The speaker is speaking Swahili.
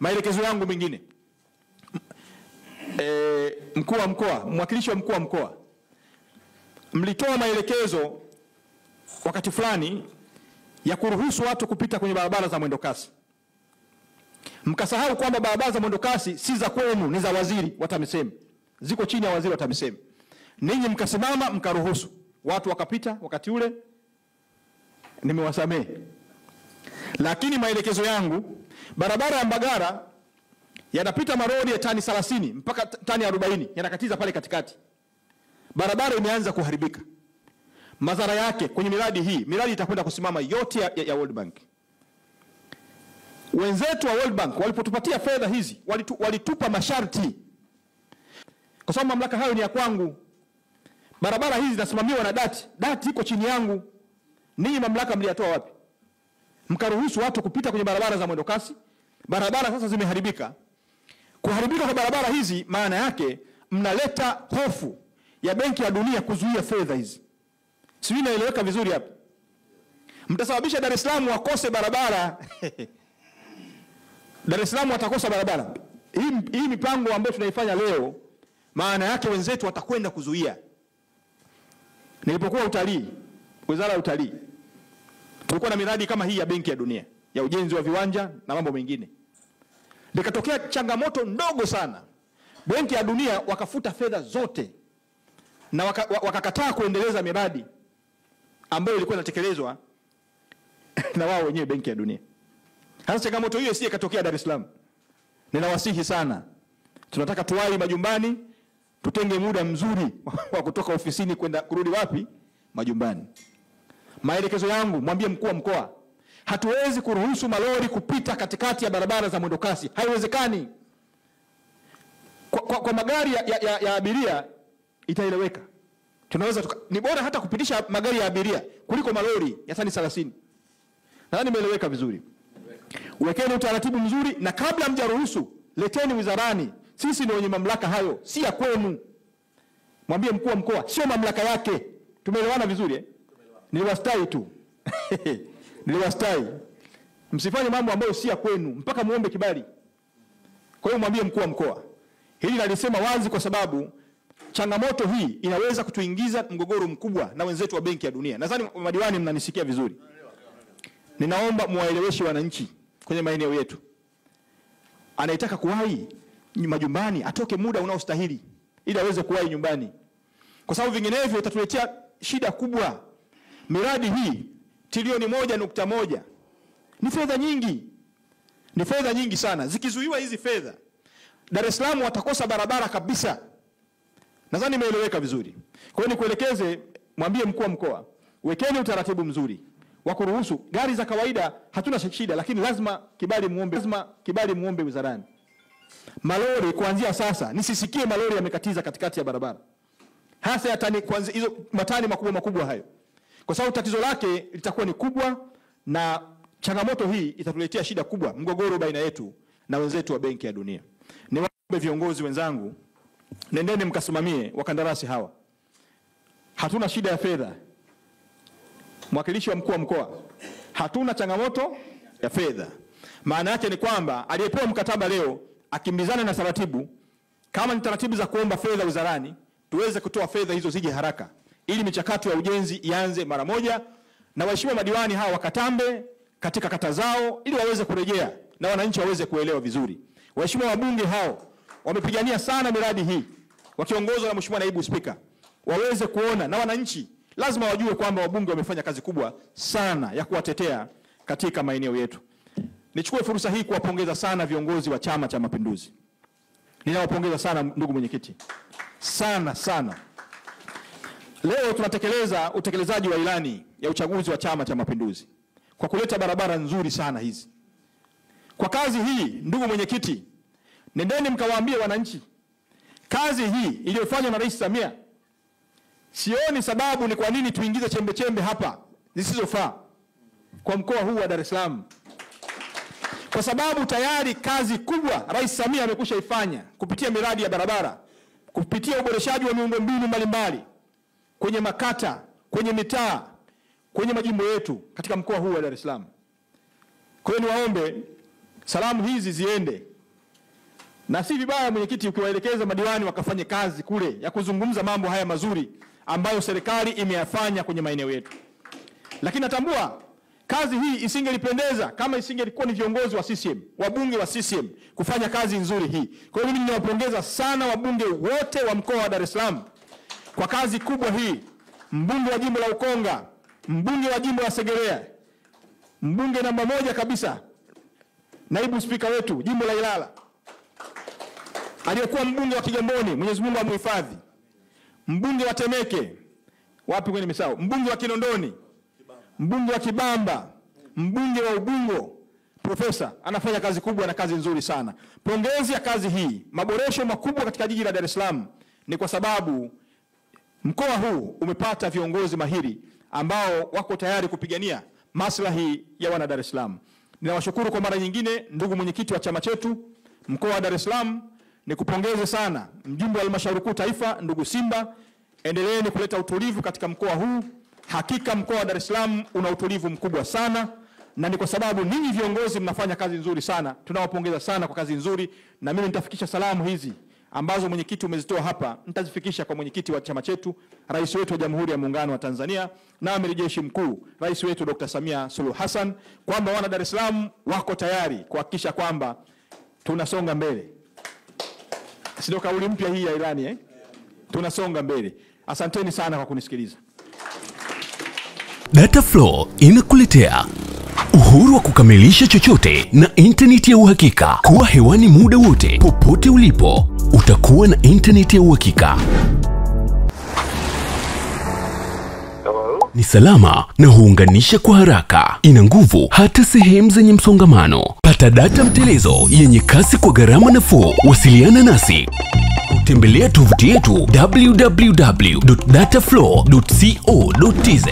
Maelekezo yangu mengine, mkuu wa mkoa, mwakilishi wa mkuu wa mkoa, mlitoa maelekezo wakati fulani ya kuruhusu watu kupita kwenye barabara za mwendo kasi. Mkasahau kwamba barabara za mwendo kasi si za kwenu, ni za waziri wa TAMISEMI. Ziko chini ya waziri wa TAMISEMI. Ninyi mkasimama mkaruhusu watu wakapita wakati ule, nimewasamehe. Lakini maelekezo yangu, barabara ya Mbagara yanapita maroli ya tani 30 mpaka tani 40 yanakatiza pale katikati. Barabara imeanza kuharibika. Madhara yake kwenye miradi hii, miradi itakwenda kusimama yote ya World Bank. Wenzetu wa World Bank walipotupatia fedha hizi, walitupa masharti. Kwa sababu mamlaka hayo ni ya kwangu. Barabara hizi zinasimamiwa na DART. DART iko chini yangu. Ninyi mamlaka mliyatoa wapi? Mkaruhusu watu kupita kwenye barabara za mwendo kasi. Barabara sasa zimeharibika. Kuharibika kwa barabara hizi maana yake mnaleta hofu ya Benki ya Dunia kuzuia fedha hizi. Sijui naeleweka vizuri hapa. Mtasababisha Dar es Salaam wakose barabara. Dar es Salaam watakosa barabara. Hii mipango ambayo tunaifanya leo, maana yake wenzetu watakwenda kuzuia. Nilipokuwa utalii, Wizara ya Utalii, tulikuwa na miradi kama hii ya Benki ya Dunia, ya ujenzi wa viwanja na mambo mengine. Likatokea changamoto ndogo sana. Benki ya Dunia wakafuta fedha zote na wakakataa kuendeleza miradi ambayo ilikuwa inatekelezwa na wao wenyewe Benki ya Dunia. Hasa changamoto hiyo si ikatokea Dar es Salaam. Ninawasihi sana, tunataka tuwai majumbani, tutenge muda mzuri wa kutoka ofisini kwenda kurudi wapi? Majumbani. Maelekezo yangu, mwambie mkuu wa mkoa, hatuwezi kuruhusu malori kupita katikati ya barabara za mwendo kasi. Haiwezekani. Kwa magari ya abiria itaeleweka. Tunaweza ni bora hata kupitisha magari ya abiria kuliko malori ya tani 30. Nadhani nimeeleweka vizuri. Wekeni utaratibu mzuri, na kabla mjaruhusu leteni wizarani. Sisi ndio wenye mamlaka hayo, si ya kwenu. Mwambie mkuu wa mkoa, sio mamlaka yake. Tumeelewana vizuri eh? Niliwastai tu. Niliwastai. Msifanye mambo ambayo si ya kwenu mpaka muombe kibali. Kwa hiyo mwambie mkuu wa mkoa. Hili nalisema wazi kwa sababu changamoto hii inaweza kutuingiza mgogoro mkubwa na wenzetu wa Benki ya Dunia. Nadhani madiwani mnanisikia vizuri. Ninaomba muwaeleweshe wananchi kwenye maeneo yetu. Anayetaka kuwahi majumbani atoke muda unaostahili ili aweze kuwahi nyumbani. Kwa sababu vinginevyo itatuletea shida kubwa. Miradi hii trilioni 1.1 ni fedha nyingi. Ni fedha nyingi sana. Zikizuiwa hizi fedha, Dar es Salaam watakosa barabara kabisa. Nadhani nimeeleweka vizuri. Kwa hiyo nikuelekeze, mwambie mkuu wa mkoa, wekeni utaratibu mzuri wa kuruhusu gari za kawaida. Hatuna shida, lakini lazima kibali muombe wizarani. Malori kuanzia sasa nisisikie malori yamekatiza katikati ya barabara. Hasa ya tani kwanza hizo matani makubwa hayo. Kwa sababu tatizo lake litakuwa ni kubwa, na changamoto hii itatuletea shida kubwa, mgogoro baina yetu na wenzetu wa Benki ya Dunia. Niwaombe viongozi wenzangu, nendeni mkasimamie wakandarasi hawa. Hatuna shida ya fedha. Mwakilishi wa mkuu wa mkoa, hatuna changamoto ya fedha. Maana yake ni kwamba aliyepewa mkataba leo akimbizana na taratibu. Kama ni taratibu za kuomba fedha wizarani, tuweze kutoa fedha hizo zije haraka ili michakato ya ujenzi ianze mara moja, na waheshimiwa madiwani hawa wakatambe katika kata zao ili waweze kurejea na wananchi waweze kuelewa vizuri. Waheshimiwa wabunge hao wamepigania sana miradi hii wakiongozwa na Mheshimiwa Naibu Spika, waweze kuona, na wananchi lazima wajue kwamba wabunge wamefanya kazi kubwa sana ya kuwatetea katika maeneo yetu. Nichukue fursa hii kuwapongeza sana viongozi wa Chama cha Mapinduzi. Ninawapongeza sana ndugu mwenyekiti. Sana. Leo tunatekeleza utekelezaji wa ilani ya uchaguzi wa Chama cha Mapinduzi kwa kuleta barabara nzuri sana hizi. Kwa kazi hii, ndugu mwenyekiti, nendeni mkawaambie wananchi, kazi hii iliyofanywa na Rais Samia, sioni sababu ni kwa nini tuingize chembe hapa zisizofaa kwa mkoa huu wa Dar es Salaam. Kwa sababu tayari kazi kubwa Rais Samia amekwisha ifanya kupitia miradi ya barabara, kupitia uboreshaji wa miundombinu mbalimbali kwenye makata, kwenye mitaa, kwenye majimbo yetu katika mkoa huu wa Dar es Salaam. Kwa hiyo niwaombe salamu hizi ziende Na si vibaya mwenyekiti ukiwaelekeza madiwani wakafanye kazi kule ya kuzungumza mambo haya mazuri ambayo serikali imeyafanya kwenye maeneo yetu. Lakini natambua kazi hii isingelipendeza kama isingelikuwa ni viongozi wa CCM, wabunge wa CCM kufanya kazi nzuri hii. Kwa hiyo mimi ninawapongeza sana wabunge wote wa mkoa wa Dar es Salaam kwa kazi kubwa hii. Mbunge wa jimbo la Ukonga, mbunge wa jimbo la Segerea, mbunge namba 1 kabisa, naibu spika wetu jimbo la Ilala, aliyekuwa mbunge wa Kigamboni, Mwenyezi Mungu amhifadhi, mbunge wa Temeke, wapi kwenye misao, mbunge wa Kinondoni, mbunge wa Kibamba, mbunge wa Ubungo, profesa anafanya kazi kubwa na kazi nzuri sana. Pongezi ya kazi hii. Maboresho makubwa katika jiji la Dar es Salaam ni kwa sababu mkoa huu umepata viongozi mahiri ambao wako tayari kupigania maslahi ya wana Dar es Salaam. Ninawashukuru kwa mara nyingine ndugu mwenyekiti wa chama chetu mkoa wa Dar es Salaam. Nikupongeze sana mjumbe wa halmashauri kuu taifa ndugu Simba, endeleeni kuleta utulivu katika mkoa huu. Hakika mkoa wa Dar es Salaam una utulivu mkubwa sana, na ni kwa sababu ninyi viongozi mnafanya kazi nzuri sana. Tunawapongeza sana kwa kazi nzuri, na mimi nitafikisha salamu hizi ambazo mwenyekiti umezitoa hapa, nitazifikisha kwa mwenyekiti wa chama chetu, rais wetu wa Jamhuri ya Muungano wa Tanzania na amiri jeshi mkuu, rais wetu Dr. Samia Suluhu Hassan, kwamba wana Dar es Salaam wako tayari kuhakikisha kwamba tunasonga mbele. Sio kauli mpya hii ya ilani Tunasonga mbele. Asanteni sana kwa kunisikiliza. Dataflow inakuletea uhuru wa kukamilisha chochote na internet ya uhakika. Kuwa hewani muda wote, popote ulipo, utakuwa na internet ya uhakika. Ni salama na huunganisha kwa haraka. Ina nguvu hata sehemu zenye msongamano. Pata data mtelezo yenye kasi kwa gharama nafuu. Wasiliana nasi. Tembelea tovuti yetu www.dataflow.co.tz.